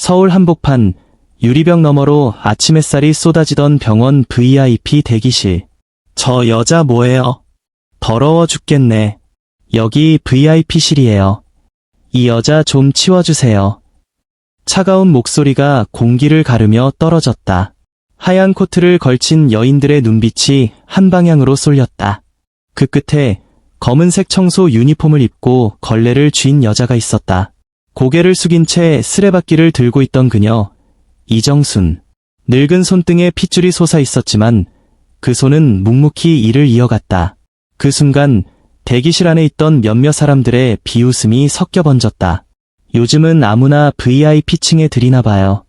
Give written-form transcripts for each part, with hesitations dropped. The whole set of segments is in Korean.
서울 한복판 유리벽 너머로 아침 햇살이 쏟아지던 병원 VIP 대기실. 저 여자 뭐예요? 더러워 죽겠네. 여기 VIP실이에요. 이 여자 좀 치워주세요. 차가운 목소리가 공기를 가르며 떨어졌다. 하얀 코트를 걸친 여인들의 눈빛이 한 방향으로 쏠렸다. 그 끝에 검은색 청소 유니폼을 입고 걸레를 쥔 여자가 있었다. 고개를 숙인 채 쓰레받기를 들고 있던 그녀, 이정순. 늙은 손등에 핏줄이 솟아 있었지만 그 손은 묵묵히 일을 이어갔다. 그 순간 대기실 안에 있던 몇몇 사람들의 비웃음이 섞여 번졌다. 요즘은 아무나 VIP층에 들이나 봐요.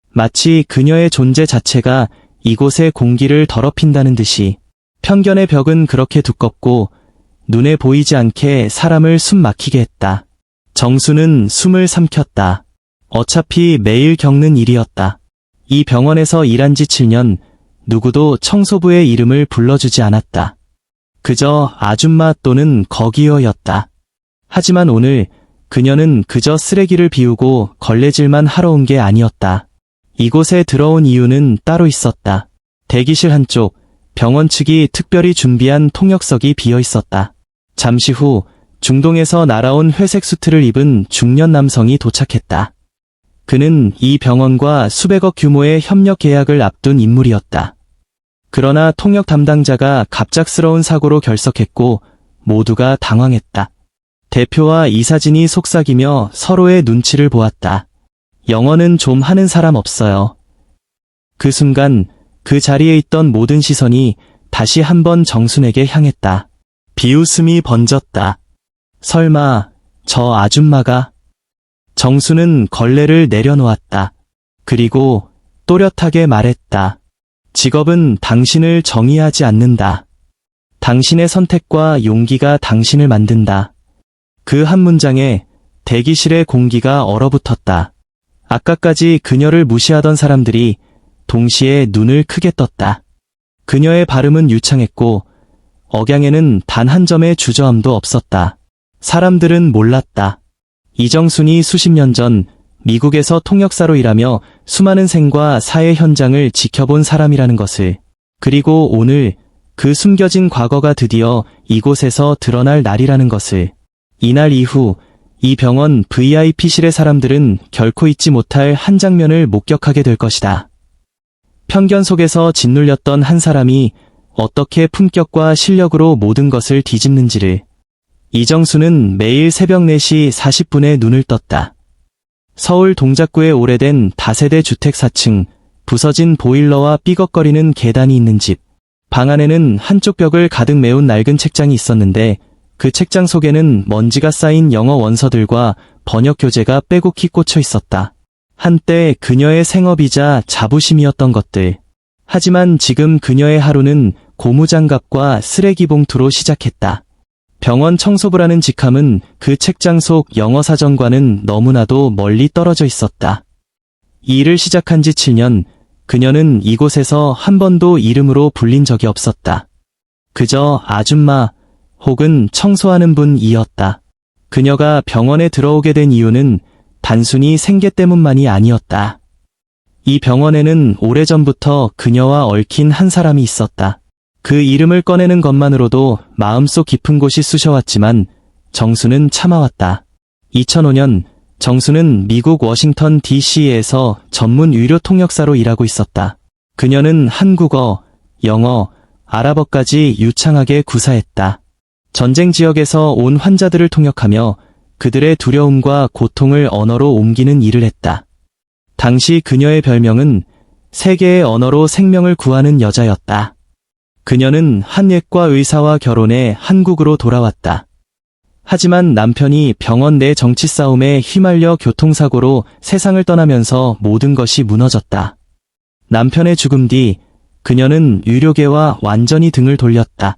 마치 그녀의 존재 자체가 이곳의 공기를 더럽힌다는 듯이. 편견의 벽은 그렇게 두껍고 눈에 보이지 않게 사람을 숨 막히게 했다. 정수는 숨을 삼켰다. 어차피 매일 겪는 일이었다. 이 병원에서 일한 지 7년, 누구도 청소부의 이름을 불러주지 않았다. 그저 아줌마 또는 거기어였다. 하지만 오늘 그녀는 그저 쓰레기를 비우고 걸레질만 하러 온 게 아니었다. 이곳에 들어온 이유는 따로 있었다. 대기실 한쪽, 병원 측이 특별히 준비한 통역석이 비어 있었다. 잠시 후 중동에서 날아온 회색 수트를 입은 중년 남성이 도착했다. 그는 이 병원과 수백억 규모의 협력 계약을 앞둔 인물이었다. 그러나 통역 담당자가 갑작스러운 사고로 결석했고 모두가 당황했다. 대표와 이사진이 속삭이며 서로의 눈치를 보았다. 영어는 좀 하는 사람 없어요. 그 순간 그 자리에 있던 모든 시선이 다시 한번 정순에게 향했다. 비웃음이 번졌다. 설마 저 아줌마가? 정순은 걸레를 내려놓았다. 그리고 또렷하게 말했다. 직업은 당신을 정의하지 않는다. 당신의 선택과 용기가 당신을 만든다. 그 한 문장에 대기실의 공기가 얼어붙었다. 아까까지 그녀를 무시하던 사람들이 동시에 눈을 크게 떴다. 그녀의 발음은 유창했고 억양에는 단 한 점의 주저함도 없었다. 사람들은 몰랐다. 이정순이 수십 년 전 미국에서 통역사로 일하며 수많은 생과 사의 현장을 지켜본 사람이라는 것을. 그리고 오늘 그 숨겨진 과거가 드디어 이곳에서 드러날 날이라는 것을. 이날 이후 이 병원 VIP실의 사람들은 결코 잊지 못할 한 장면을 목격하게 될 것이다. 편견 속에서 짓눌렸던 한 사람이 어떻게 품격과 실력으로 모든 것을 뒤집는지를. 이정수는 매일 새벽 4시 40분에 눈을 떴다. 서울 동작구에 오래된 다세대 주택 4층, 부서진 보일러와 삐걱거리는 계단이 있는 집. 방 안에는 한쪽 벽을 가득 메운 낡은 책장이 있었는데 그 책장 속에는 먼지가 쌓인 영어 원서들과 번역 교재가 빼곡히 꽂혀 있었다. 한때 그녀의 생업이자 자부심이었던 것들. 하지만 지금 그녀의 하루는 고무장갑과 쓰레기 봉투로 시작했다. 병원 청소부라는 직함은 그 책장 속 영어 사전과는 너무나도 멀리 떨어져 있었다. 이 일을 시작한 지 7년, 그녀는 이곳에서 한 번도 이름으로 불린 적이 없었다. 그저 아줌마 혹은 청소하는 분이었다. 그녀가 병원에 들어오게 된 이유는 단순히 생계 때문만이 아니었다. 이 병원에는 오래전부터 그녀와 얽힌 한 사람이 있었다. 그 이름을 꺼내는 것만으로도 마음속 깊은 곳이 쑤셔왔지만 정수는 참아왔다. 2005년 정수는 미국 워싱턴 DC에서 전문 의료 통역사로 일하고 있었다. 그녀는 한국어, 영어, 아랍어까지 유창하게 구사했다. 전쟁 지역에서 온 환자들을 통역하며 그들의 두려움과 고통을 언어로 옮기는 일을 했다. 당시 그녀의 별명은 세계의 언어로 생명을 구하는 여자였다. 그녀는 한 예과 의사와 결혼해 한국으로 돌아왔다. 하지만 남편이 병원 내 정치 싸움에 휘말려 교통사고로 세상을 떠나면서 모든 것이 무너졌다. 남편의 죽음 뒤 그녀는 의료계와 완전히 등을 돌렸다.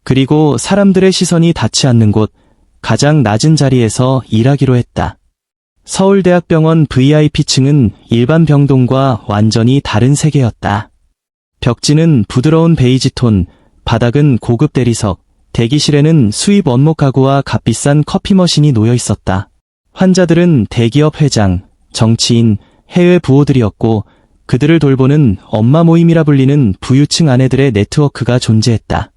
그리고 사람들의 시선이 닿지 않는 곳, 가장 낮은 자리에서 일하기로 했다. 서울대학병원 VIP층은 일반 병동과 완전히 다른 세계였다. 벽지는 부드러운 베이지 톤, 바닥은 고급 대리석, 대기실에는 수입 원목 가구와 값비싼 커피 머신이 놓여 있었다. 환자들은 대기업 회장, 정치인, 해외 부호들이었고 그들을 돌보는 엄마 모임이라 불리는 부유층 아내들의 네트워크가 존재했다.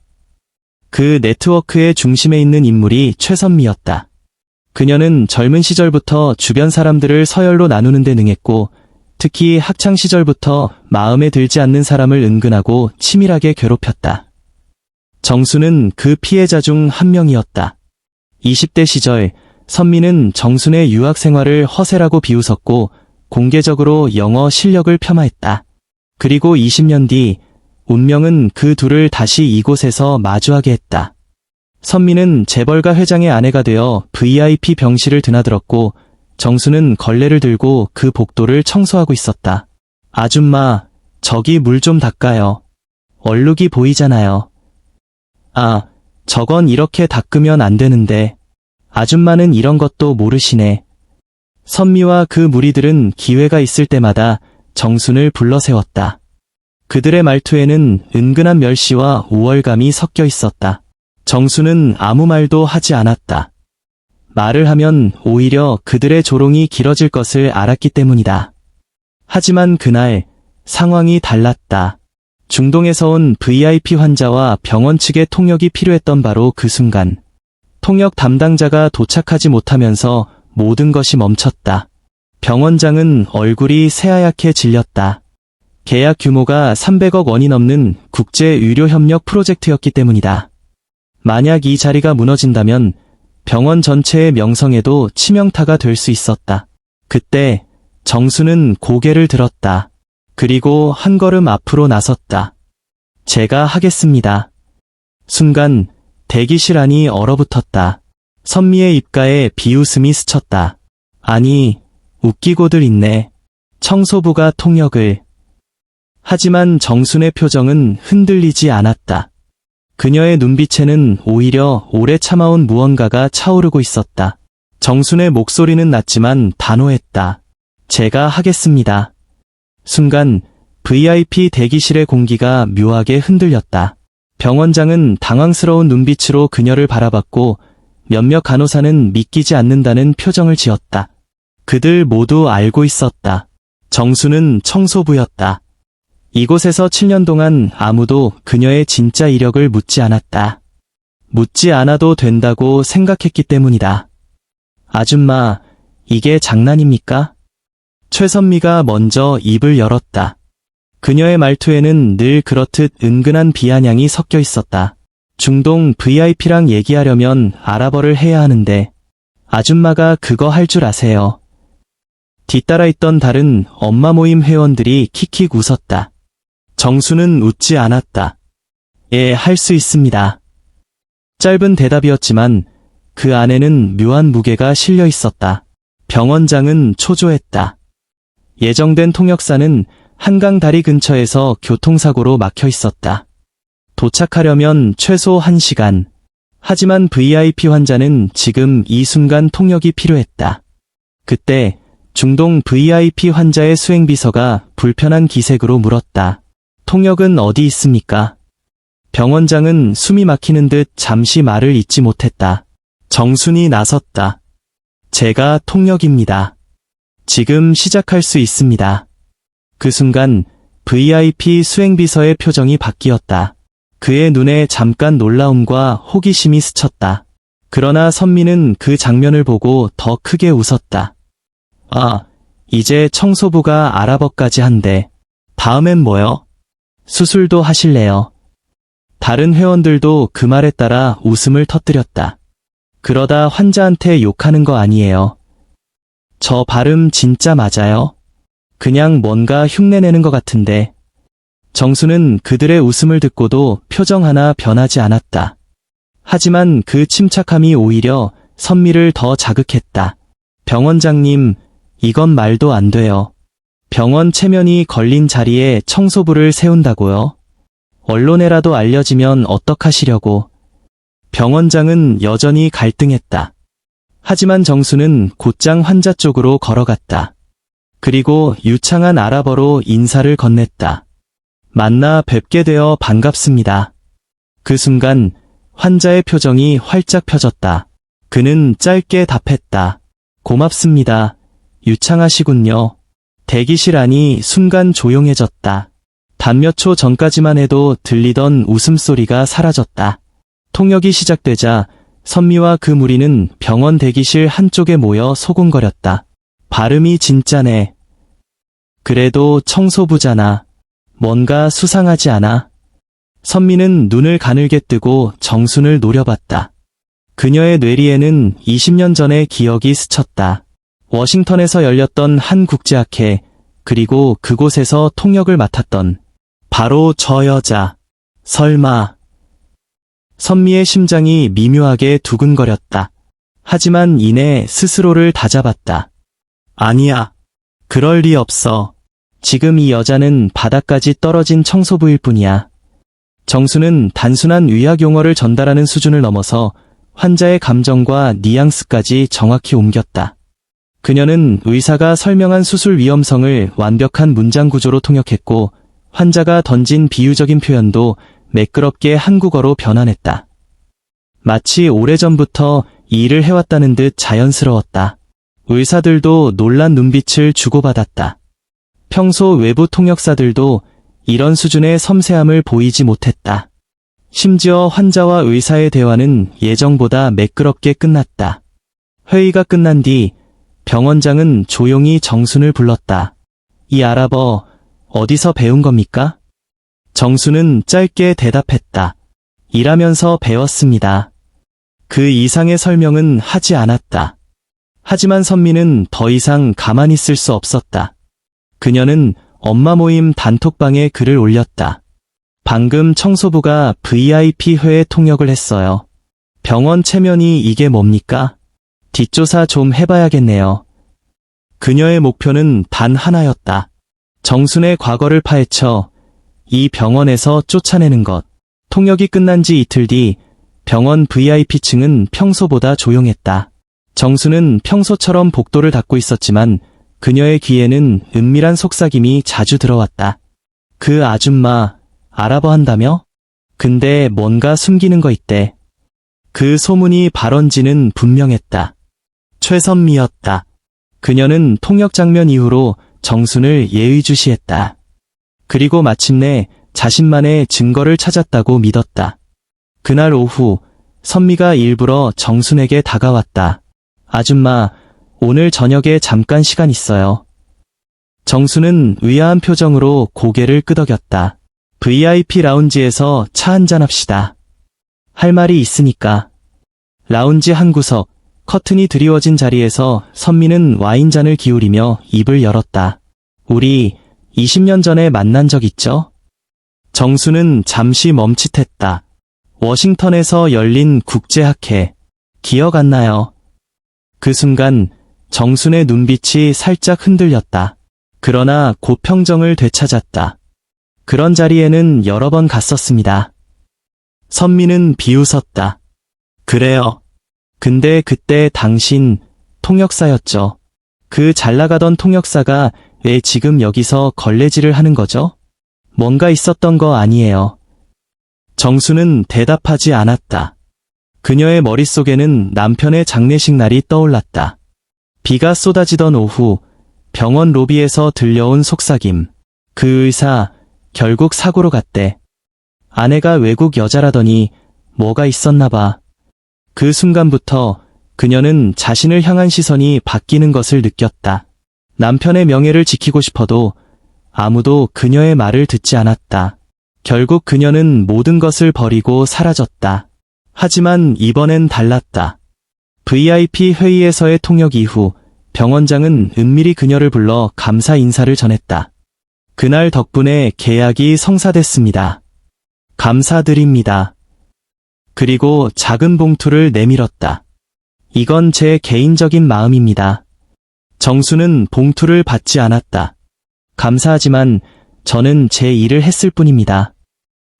그 네트워크의 중심에 있는 인물이 최선미였다. 그녀는 젊은 시절부터 주변 사람들을 서열로 나누는 데 능했고 특히 학창 시절부터 마음에 들지 않는 사람을 은근하고 치밀하게 괴롭혔다. 정수는 그 피해자 중 한 명이었다. 20대 시절 선미는 정순의 유학 생활을 허세라고 비웃었고 공개적으로 영어 실력을 폄하했다. 그리고 20년 뒤 운명은 그 둘을 다시 이곳에서 마주하게 했다. 선미는 재벌가 회장의 아내가 되어 VIP 병실을 드나들었고 정수는 걸레를 들고 그 복도를 청소하고 있었다. 아줌마, 저기 물 좀 닦아요. 얼룩이 보이잖아요. 아, 저건 이렇게 닦으면 안 되는데. 아줌마는 이런 것도 모르시네. 선미와 그 무리들은 기회가 있을 때마다 정순을 불러세웠다. 그들의 말투에는 은근한 멸시와 우월감이 섞여 있었다. 정순은 아무 말도 하지 않았다. 말을 하면 오히려 그들의 조롱이 길어질 것을 알았기 때문이다. 하지만 그날 상황이 달랐다. 중동에서 온 VIP 환자와 병원 측의 통역이 필요했던 바로 그 순간 통역 담당자가 도착하지 못하면서 모든 것이 멈췄다. 병원장은 얼굴이 새하얗게 질렸다. 계약 규모가 300억 원이 넘는 국제 의료협력 프로젝트였기 때문이다. 만약 이 자리가 무너진다면 병원 전체의 명성에도 치명타가 될 수 있었다. 그때 정수는 고개를 들었다. 그리고 한 걸음 앞으로 나섰다. 제가 하겠습니다. 순간 대기실 안이 얼어붙었다. 선미의 입가에 비웃음이 스쳤다. 아니, 웃기고들 있네. 청소부가 통역을. 하지만 정순의 표정은 흔들리지 않았다. 그녀의 눈빛에는 오히려 오래 참아온 무언가가 차오르고 있었다. 정순의 목소리는 낮지만 단호했다. 제가 하겠습니다. 순간 VIP 대기실의 공기가 묘하게 흔들렸다. 병원장은 당황스러운 눈빛으로 그녀를 바라봤고 몇몇 간호사는 믿기지 않는다는 표정을 지었다. 그들 모두 알고 있었다. 정수는 청소부였다. 이곳에서 7년 동안 아무도 그녀의 진짜 이력을 묻지 않았다. 묻지 않아도 된다고 생각했기 때문이다. 아줌마, 이게 장난입니까? 최선미가 먼저 입을 열었다. 그녀의 말투에는 늘 그렇듯 은근한 비아냥이 섞여 있었다. 중동 VIP랑 얘기하려면 아랍어를 해야 하는데 아줌마가 그거 할 줄 아세요. 뒤따라 있던 다른 엄마 모임 회원들이 킥킥 웃었다. 정수는 웃지 않았다. 예, 할 수 있습니다. 짧은 대답이었지만 그 안에는 묘한 무게가 실려 있었다. 병원장은 초조했다. 예정된 통역사는 한강 다리 근처에서 교통사고로 막혀 있었다. 도착하려면 최소 1시간. 하지만 VIP 환자는 지금 이 순간 통역이 필요했다. 그때 중동 VIP 환자의 수행비서가 불편한 기색으로 물었다. 통역은 어디 있습니까? 병원장은 숨이 막히는 듯 잠시 말을 잇지 못했다. 정순이 나섰다. 제가 통역입니다. 지금 시작할 수 있습니다. 그 순간 VIP 수행비서의 표정이 바뀌었다. 그의 눈에 잠깐 놀라움과 호기심이 스쳤다. 그러나 선미는 그 장면을 보고 더 크게 웃었다. 아, 이제 청소부가 아랍어까지 한대. 다음엔 뭐요? 수술도 하실래요? 다른 회원들도 그 말에 따라 웃음을 터뜨렸다. 그러다 환자한테 욕하는 거 아니에요. 저 발음 진짜 맞아요? 그냥 뭔가 흉내내는 것 같은데. 정수는 그들의 웃음을 듣고도 표정 하나 변하지 않았다. 하지만 그 침착함이 오히려 선미를 더 자극했다. 병원장님, 이건 말도 안 돼요. 병원 체면이 걸린 자리에 청소부를 세운다고요? 언론에라도 알려지면 어떡하시려고. 병원장은 여전히 갈등했다. 하지만 정수는 곧장 환자 쪽으로 걸어갔다. 그리고 유창한 아랍어로 인사를 건넸다. 만나 뵙게 되어 반갑습니다. 그 순간 환자의 표정이 활짝 펴졌다. 그는 짧게 답했다. 고맙습니다. 유창하시군요. 대기실 안이 순간 조용해졌다. 단 몇 초 전까지만 해도 들리던 웃음소리가 사라졌다. 통역이 시작되자 선미와 그 무리는 병원 대기실 한쪽에 모여 소곤거렸다. 발음이 진짜네. 그래도 청소부잖아. 뭔가 수상하지 않아? 선미는 눈을 가늘게 뜨고 정순을 노려봤다. 그녀의 뇌리에는 20년 전의 기억이 스쳤다. 워싱턴에서 열렸던 한 국제학회, 그리고 그곳에서 통역을 맡았던 바로 저 여자. 설마. 선미의 심장이 미묘하게 두근거렸다. 하지만 이내 스스로를 다잡았다. 아니야. 그럴 리 없어. 지금 이 여자는 바닥까지 떨어진 청소부일 뿐이야. 정수는 단순한 의학 용어를 전달하는 수준을 넘어서 환자의 감정과 뉘앙스까지 정확히 옮겼다. 그녀는 의사가 설명한 수술 위험성을 완벽한 문장 구조로 통역했고, 환자가 던진 비유적인 표현도 매끄럽게 한국어로 변환했다. 마치 오래전부터 이 일을 해왔다는 듯 자연스러웠다. 의사들도 놀란 눈빛을 주고받았다. 평소 외부 통역사들도 이런 수준의 섬세함을 보이지 못했다. 심지어 환자와 의사의 대화는 예정보다 매끄럽게 끝났다. 회의가 끝난 뒤 병원장은 조용히 정순을 불렀다. 이 아랍어 어디서 배운 겁니까? 정순은 짧게 대답했다. 일하면서 배웠습니다. 그 이상의 설명은 하지 않았다. 하지만 선미는 더 이상 가만히 있을 수 없었다. 그녀는 엄마 모임 단톡방에 글을 올렸다. 방금 청소부가 VIP 회에 통역을 했어요. 병원 체면이 이게 뭡니까? 뒷조사 좀 해봐야겠네요. 그녀의 목표는 단 하나였다. 정순의 과거를 파헤쳐 이 병원에서 쫓아내는 것. 통역이 끝난 지 이틀 뒤 병원 VIP층은 평소보다 조용했다. 정순은 평소처럼 복도를 닫고 있었지만 그녀의 귀에는 은밀한 속삭임이 자주 들어왔다. 그 아줌마 아랍어 한다며? 근데 뭔가 숨기는 거 있대. 그 소문이 발원지는 분명했다. 최선미였다. 그녀는 통역 장면 이후로 정순을 예의주시했다. 그리고 마침내 자신만의 증거를 찾았다고 믿었다. 그날 오후 선미가 일부러 정순에게 다가왔다. 아줌마, 오늘 저녁에 잠깐 시간 있어요. 정순은 의아한 표정으로 고개를 끄덕였다. VIP 라운지에서 차 한잔 합시다. 할 말이 있으니까. 라운지 한 구석, 커튼이 드리워진 자리에서 선미는 와인잔을 기울이며 입을 열었다. 우리 20년 전에 만난 적 있죠? 정수는 잠시 멈칫했다. 워싱턴에서 열린 국제학회. 기억 안 나요? 그 순간 정순의 눈빛이 살짝 흔들렸다. 그러나 곧 평정을 되찾았다. 그런 자리에는 여러 번 갔었습니다. 선미는 비웃었다. 그래요. 근데 그때 당신 통역사였죠. 그 잘나가던 통역사가 왜 지금 여기서 걸레질을 하는 거죠? 뭔가 있었던 거 아니에요. 정수는 대답하지 않았다. 그녀의 머릿속에는 남편의 장례식 날이 떠올랐다. 비가 쏟아지던 오후, 병원 로비에서 들려온 속삭임. 그 의사, 결국 사고로 갔대. 아내가 외국 여자라더니 뭐가 있었나 봐. 그 순간부터 그녀는 자신을 향한 시선이 바뀌는 것을 느꼈다. 남편의 명예를 지키고 싶어도 아무도 그녀의 말을 듣지 않았다. 결국 그녀는 모든 것을 버리고 사라졌다. 하지만 이번엔 달랐다. VIP 회의에서의 통역 이후 병원장은 은밀히 그녀를 불러 감사 인사를 전했다. 그날 덕분에 계약이 성사됐습니다. 감사드립니다. 그리고 작은 봉투를 내밀었다. 이건 제 개인적인 마음입니다. 정수는 봉투를 받지 않았다. 감사하지만 저는 제 일을 했을 뿐입니다.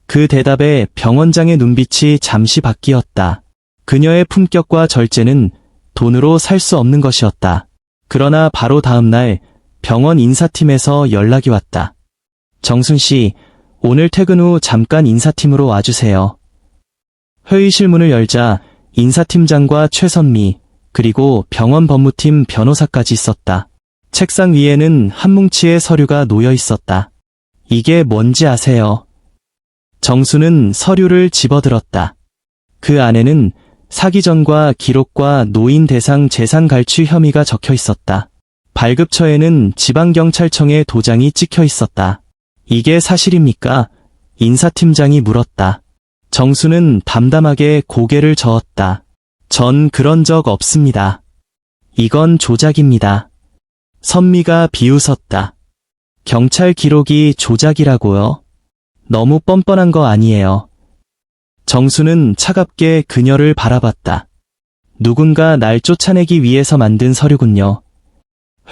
그 대답에 병원장의 눈빛이 잠시 바뀌었다. 그녀의 품격과 절제는 돈으로 살 수 없는 것이었다. 그러나 바로 다음 날 병원 인사팀에서 연락이 왔다. 정순 씨, 오늘 퇴근 후 잠깐 인사팀으로 와주세요. 회의실 문을 열자 인사팀장과 최선미, 그리고 병원 법무팀 변호사까지 있었다. 책상 위에는 한 뭉치의 서류가 놓여 있었다. 이게 뭔지 아세요? 정수는 서류를 집어들었다. 그 안에는 사기 전과 기록과 노인 대상 재산 갈취 혐의가 적혀 있었다. 발급처에는 지방경찰청의 도장이 찍혀 있었다. 이게 사실입니까? 인사팀장이 물었다. 정수는 담담하게 고개를 저었다. 전 그런 적 없습니다. 이건 조작입니다. 선미가 비웃었다. 경찰 기록이 조작이라고요? 너무 뻔뻔한 거 아니에요. 정수는 차갑게 그녀를 바라봤다. 누군가 날 쫓아내기 위해서 만든 서류군요.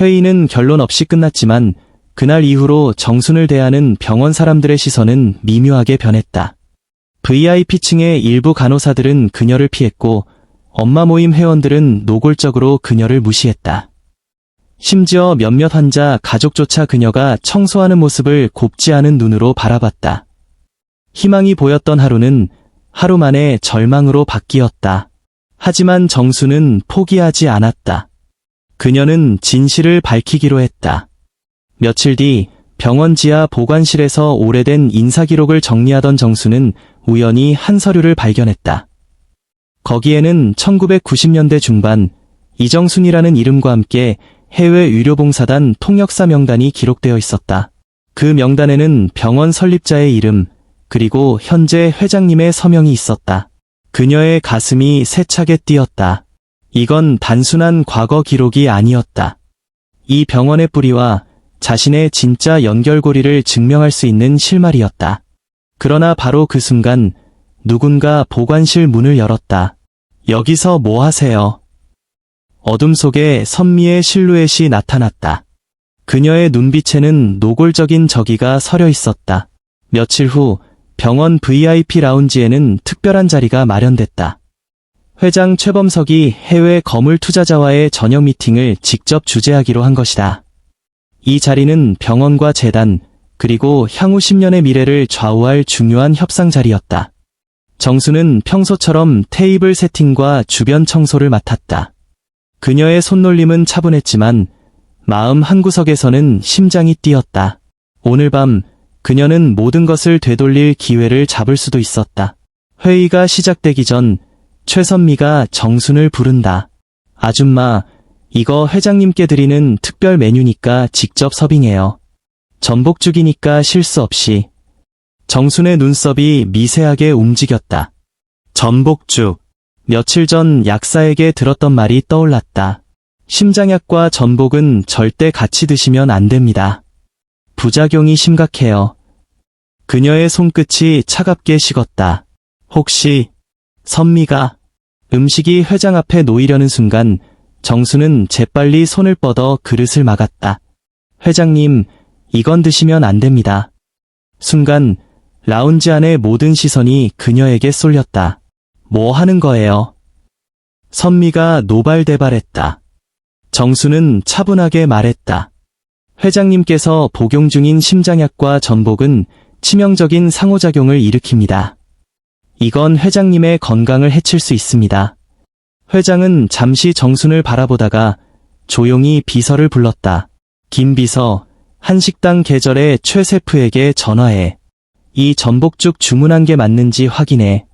회의는 결론 없이 끝났지만 그날 이후로 정순을 대하는 병원 사람들의 시선은 미묘하게 변했다. VIP층의 일부 간호사들은 그녀를 피했고 엄마 모임 회원들은 노골적으로 그녀를 무시했다. 심지어 몇몇 환자 가족조차 그녀가 청소하는 모습을 곱지 않은 눈으로 바라봤다. 희망이 보였던 하루는 하루 만에 절망으로 바뀌었다. 하지만 정수는 포기하지 않았다. 그녀는 진실을 밝히기로 했다. 며칠 뒤 병원 지하 보관실에서 오래된 인사기록을 정리하던 정수는 우연히 한 서류를 발견했다. 거기에는 1990년대 중반 이정순이라는 이름과 함께 해외 의료봉사단 통역사 명단이 기록되어 있었다. 그 명단에는 병원 설립자의 이름, 그리고 현재 회장님의 서명이 있었다. 그녀의 가슴이 세차게 뛰었다. 이건 단순한 과거 기록이 아니었다. 이 병원의 뿌리와 자신의 진짜 연결고리를 증명할 수 있는 실마리였다. 그러나 바로 그 순간 누군가 보관실 문을 열었다. 여기서 뭐 하세요? 어둠 속에 선미의 실루엣이 나타났다. 그녀의 눈빛에는 노골적인 저기가 서려 있었다. 며칠 후 병원 VIP 라운지에는 특별한 자리가 마련됐다. 회장 최범석이 해외 거물 투자자와의 저녁 미팅을 직접 주재하기로 한 것이다. 이 자리는 병원과 재단, 그리고 향후 10년의 미래를 좌우할 중요한 협상 자리였다. 정수는 평소처럼 테이블 세팅과 주변 청소를 맡았다. 그녀의 손놀림은 차분했지만 마음 한구석에서는 심장이 뛰었다. 오늘 밤 그녀는 모든 것을 되돌릴 기회를 잡을 수도 있었다. 회의가 시작되기 전 최선미가 정순을 부른다. 아줌마, 이거 회장님께 드리는 특별 메뉴니까 직접 서빙해요. 전복죽이니까 실수 없이. 정순의 눈썹이 미세하게 움직였다. 전복죽. 며칠 전 약사에게 들었던 말이 떠올랐다. 심장약과 전복은 절대 같이 드시면 안 됩니다. 부작용이 심각해요. 그녀의 손끝이 차갑게 식었다. 혹시 선미가 음식이 회장 앞에 놓이려는 순간 정수는 재빨리 손을 뻗어 그릇을 막았다. 회장님, 이건 드시면 안 됩니다. 순간 라운지 안의 모든 시선이 그녀에게 쏠렸다. 뭐 하는 거예요? 선미가 노발대발했다. 정수는 차분하게 말했다. 회장님께서 복용 중인 심장약과 전복은 치명적인 상호작용을 일으킵니다. 이건 회장님의 건강을 해칠 수 있습니다. 회장은 잠시 정순을 바라보다가 조용히 비서를 불렀다. 김 비서, 한식당 계절의 최 셰프에게 전화해. 이 전복죽 주문한 게 맞는지 확인해.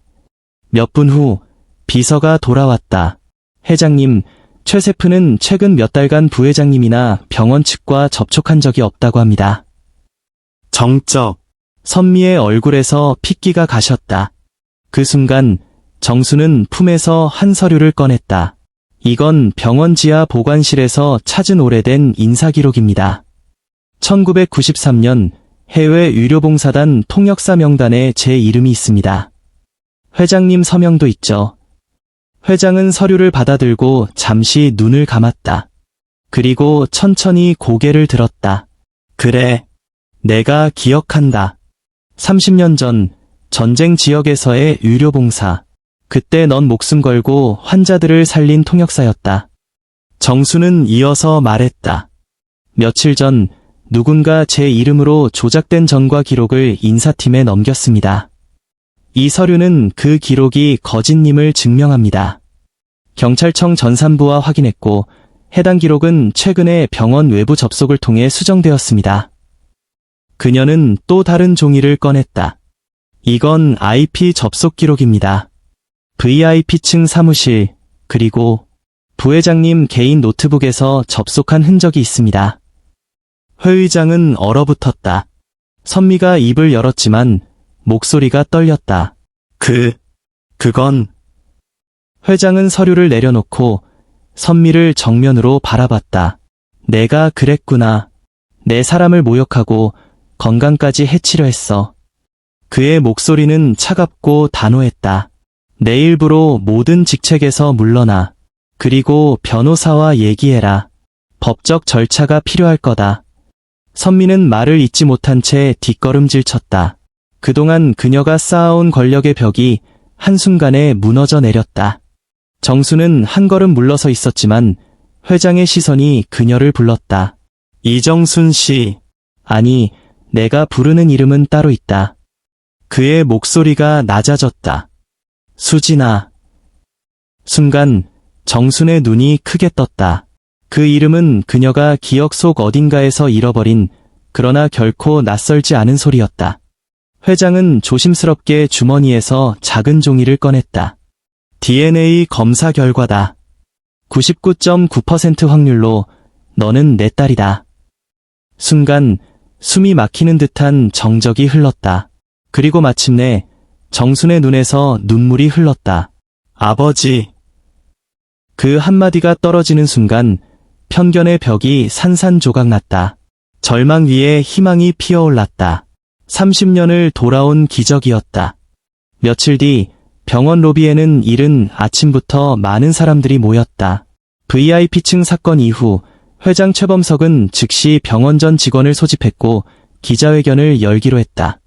몇 분 후 비서가 돌아왔다. 회장님, 최 셰프는 최근 몇 달간 부회장님이나 병원 측과 접촉한 적이 없다고 합니다. 정적. 선미의 얼굴에서 핏기가 가셨다. 그 순간 정수는 품에서 한 서류를 꺼냈다. 이건 병원 지하 보관실에서 찾은 오래된 인사기록입니다. 1993년 해외 의료봉사단 통역사 명단에 제 이름이 있습니다. 회장님 서명도 있죠. 회장은 서류를 받아들고 잠시 눈을 감았다. 그리고 천천히 고개를 들었다. 그래, 내가 기억한다. 30년 전 전쟁 지역에서의 의료봉사. 그때 넌 목숨 걸고 환자들을 살린 통역사였다. 정수는 이어서 말했다. 며칠 전 누군가 제 이름으로 조작된 전과 기록을 인사팀에 넘겼습니다. 이 서류는 그 기록이 거짓임을 증명합니다. 경찰청 전산부와 확인했고 해당 기록은 최근에 병원 외부 접속을 통해 수정되었습니다. 그녀는 또 다른 종이를 꺼냈다. 이건 IP 접속 기록입니다. VIP층 사무실, 그리고 부회장님 개인 노트북에서 접속한 흔적이 있습니다. 회 의장은 얼어붙었다. 선미가 입을 열었지만 목소리가 떨렸다. 그건... 회장은 서류를 내려놓고 선미를 정면으로 바라봤다. 내가 그랬구나. 내 사람을 모욕하고 건강까지 해치려 했어. 그의 목소리는 차갑고 단호했다. 내일부로 모든 직책에서 물러나. 그리고 변호사와 얘기해라. 법적 절차가 필요할 거다. 선미는 말을 잇지 못한 채 뒷걸음질 쳤다. 그동안 그녀가 쌓아온 권력의 벽이 한순간에 무너져 내렸다. 정수는 한 걸음 물러서 있었지만 회장의 시선이 그녀를 불렀다. 이정순 씨. 아니, 내가 부르는 이름은 따로 있다. 그의 목소리가 낮아졌다. 수진아. 순간 정순의 눈이 크게 떴다. 그 이름은 그녀가 기억 속 어딘가에서 잃어버린, 그러나 결코 낯설지 않은 소리였다. 회장은 조심스럽게 주머니에서 작은 종이를 꺼냈다. DNA 검사 결과다. 99.9% 확률로 너는 내 딸이다. 순간 숨이 막히는 듯한 정적이 흘렀다. 그리고 마침내 정순의 눈에서 눈물이 흘렀다. 아버지. 그 한마디가 떨어지는 순간 편견의 벽이 산산조각났다. 절망 위에 희망이 피어올랐다. 30년을 돌아온 기적이었다. 며칠 뒤 병원 로비에는 이른 아침부터 많은 사람들이 모였다. VIP층 사건 이후 회장 최범석은 즉시 병원 전 직원을 소집했고 기자회견을 열기로 했다.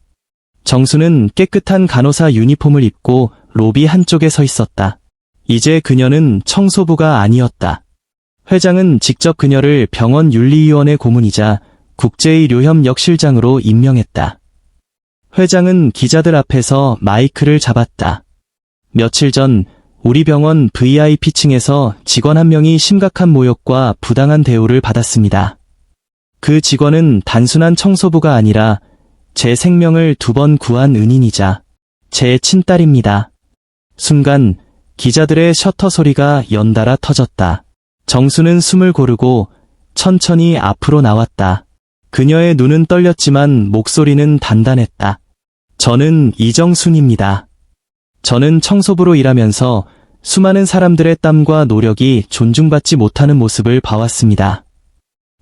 정수는 깨끗한 간호사 유니폼을 입고 로비 한쪽에 서 있었다. 이제 그녀는 청소부가 아니었다. 회장은 직접 그녀를 병원 윤리위원회 고문이자 국제의료협력 실장으로 임명했다. 회장은 기자들 앞에서 마이크를 잡았다. 며칠 전 우리 병원 VIP층에서 직원 한 명이 심각한 모욕과 부당한 대우를 받았습니다. 그 직원은 단순한 청소부가 아니라 제 생명을 2번 구한 은인이자 제 친딸입니다. 순간 기자들의 셔터 소리가 연달아 터졌다. 정수는 숨을 고르고 천천히 앞으로 나왔다. 그녀의 눈은 떨렸지만 목소리는 단단했다. 저는 이정순입니다. 저는 청소부로 일하면서 수많은 사람들의 땀과 노력이 존중받지 못하는 모습을 봐왔습니다.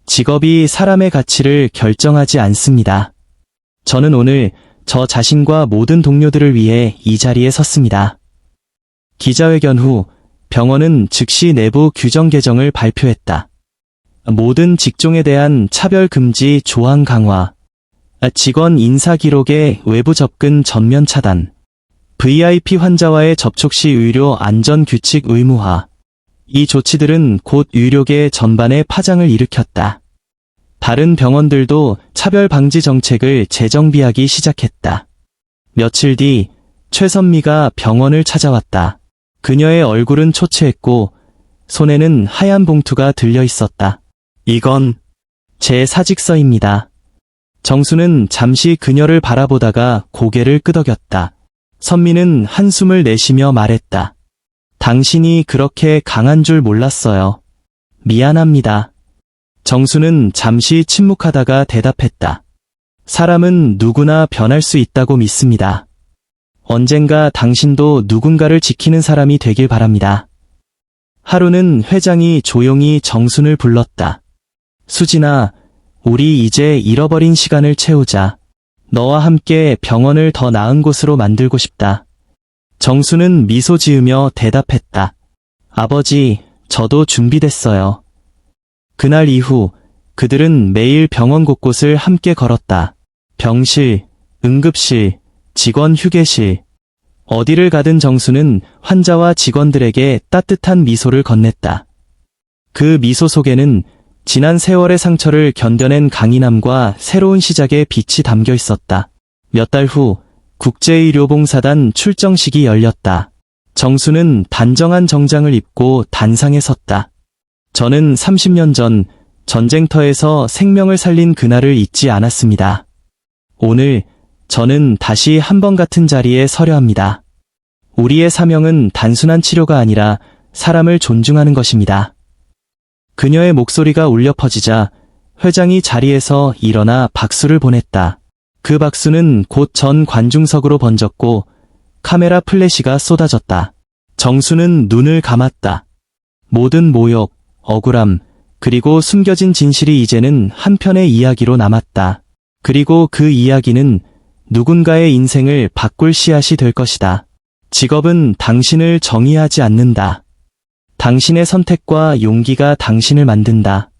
직업이 사람의 가치를 결정하지 않습니다. 저는 오늘 저 자신과 모든 동료들을 위해 이 자리에 섰습니다. 기자회견 후 병원은 즉시 내부 규정 개정을 발표했다. 모든 직종에 대한 차별 금지 조항 강화, 직원 인사 기록의 외부 접근 전면 차단, VIP 환자와의 접촉 시 의료 안전 규칙 의무화. 이 조치들은 곧 의료계 전반에 파장을 일으켰다. 다른 병원들도 차별 방지 정책을 재정비하기 시작했다. 며칠 뒤 최선미가 병원을 찾아왔다. 그녀의 얼굴은 초췌했고 손에는 하얀 봉투가 들려 있었다. 이건 제 사직서입니다. 정수는 잠시 그녀를 바라보다가 고개를 끄덕였다. 선미는 한숨을 내쉬며 말했다. 당신이 그렇게 강한 줄 몰랐어요. 미안합니다. 정수는 잠시 침묵하다가 대답했다. 사람은 누구나 변할 수 있다고 믿습니다. 언젠가 당신도 누군가를 지키는 사람이 되길 바랍니다. 하루는 회장이 조용히 정순을 불렀다. 수진아, 우리 이제 잃어버린 시간을 채우자. 너와 함께 병원을 더 나은 곳으로 만들고 싶다. 정수는 미소 지으며 대답했다. 아버지, 저도 준비됐어요. 그날 이후 그들은 매일 병원 곳곳을 함께 걸었다. 병실, 응급실, 직원 휴게실. 어디를 가든 정수는 환자와 직원들에게 따뜻한 미소를 건넸다. 그 미소 속에는 지난 세월의 상처를 견뎌낸 강인함과 새로운 시작의 빛이 담겨 있었다. 몇 달 후 국제의료봉사단 출정식이 열렸다. 정수는 단정한 정장을 입고 단상에 섰다. 저는 30년 전 전쟁터에서 생명을 살린 그날을 잊지 않았습니다. 오늘 저는 다시 한 번 같은 자리에 서려 합니다. 우리의 사명은 단순한 치료가 아니라 사람을 존중하는 것입니다. 그녀의 목소리가 울려 퍼지자 회장이 자리에서 일어나 박수를 보냈다. 그 박수는 곧 전 관중석으로 번졌고 카메라 플래시가 쏟아졌다. 정수는 눈을 감았다. 모든 모욕, 억울함, 그리고 숨겨진 진실이 이제는 한 편의 이야기로 남았다. 그리고 그 이야기는 누군가의 인생을 바꿀 씨앗이 될 것이다. 직업은 당신을 정의하지 않는다. 당신의 선택과 용기가 당신을 만든다.